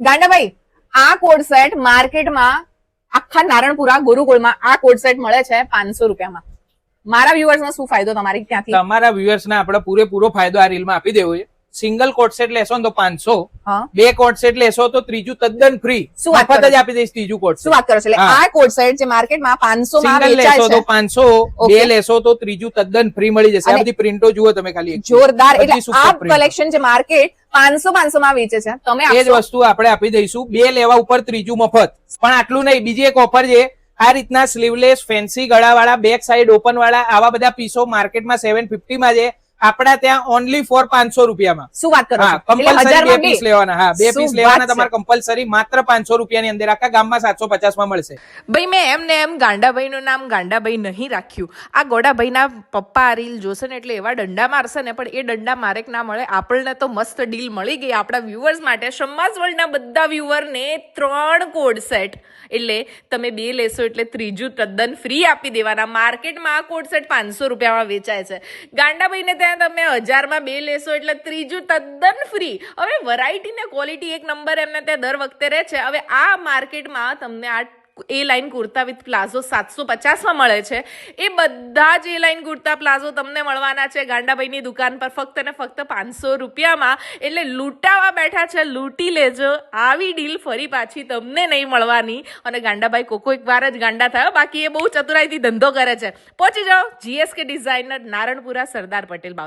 ગાંડાભાઈ, આ code set માર્કેટમાં આખા નારણપુરા ગુરુકુળમાં આ કોડ સેટ મળે છે 500 રૂપિયામાં. મારા વ્યુઅર્સને શું ફાયદો તમારી ત્યાંથી? તમારા વ્યુઅર્સને આપણે પૂરેપૂરો ફાયદો આ રીલમાં આપી દેવો છે. સિંગલ કોડ સેટ લેશો તો 500, બે કોડ સેટ લેશો તો ત્રીજું તદ્દન ફ્રી. મફત જ આપી દઈશ ત્રીજું કોડ સેટ. શું વાત કરો છો? એટલે આ કોડ સેટ જે માર્કેટમાં 500 માં સિંગલ વેચાય લેશો છે તો 500, બે લેશો તો ત્રીજું તદ્દન ફ્રી મળી જશે. આ બધી પ્રિન્ટો જુઓ તમે ખાલી. જોરદાર. બધી એટલે super આ print. કલેક્શન જે માર્કેટ 500 માં વેચે છે, તમે એ જ આપશો? વસ્તુ આપણે આપી દઈશું. બે લેવા ઉપર ત્રીજું મફત. પણ આટલું નહીં, બીજી એક ઓફર છે. આ રીતના સ્લીવલેસ ફેન્સી ગળાવાળા બેક સાઈડ ઓપન વાળા આવા બધા પીસો માર્કેટમાં 750 માં છે, આપણા ત્યાં ઓનલી ફોર 500 રૂપિયામાં. શું વાત કરો છો? એટલે કમ્પલસરી 1000 બે માં પીસ લેવાના. હા, બે શું પીસ લેવાના વાત છે? તમારે કમ્પલસરી માત્ર 500 રૂપિયાની અંદર. આખા ગામમાં 750 માં મળશે. ભાઈ મેં એમને એમ ગાંડાભાઈનું નામ ગાંડાભાઈ નહીં રાખ્યું. આ ગોડાભાઈના પપ્પા આ રીલ જોશે ને એટલે એવા દંડા મારશે ને, પણ એ દંડા મારેક ના મળે. આપણને તો મસ્ત ડીલ મળી ગઈ આપણા વ્યુઅર્સ માટે. શમ્માસ વર્લ્ડના બધા વ્યુઅરને 3 કોડ સેટ, એટલે તમે 2 લેશો એટલે ત્રીજું તદ્દન ફ્રી આપી દેવાના. માર્કેટમાં આ કોડ સેટ 500 રૂપિયામાં વેચાય છે. ગાંડાભાઈને ત્યાં તમે 1000 માં 2 લેશો એટલે ત્રીજું તદ્દન ફ્રી. હવે વેરાયટી ને ક્વોલિટી એક નંબર એમને ત્યાં દર વખતે રહે છે. હવે આ માર્કેટમાં તમને આ એ લાઇન કુર્તા વિથ પ્લાઝો 750 માં મળે છે. એ બધા જ એ લાઇન કુર્તા પ્લાઝો તમને મળવાના છે ગાંડાભાઈની દુકાન પર ફક્ત ને ફક્ત 500 રૂપિયામાં. એટલે લૂંટાવા બેઠા છે, લૂંટી લેજો. આવી ડીલ ફરી પાછી તમને નહીં મળવાની. અને ગાંડાભાઈ કોઈક વાર જ ગાંડા થયો, બાકી એ બહુ ચતુરાઈથી ધંધો કરે છે. પહોંચી જાઓ GSK ડિઝાઇનર, નારણપુરા, સરદાર પટેલ.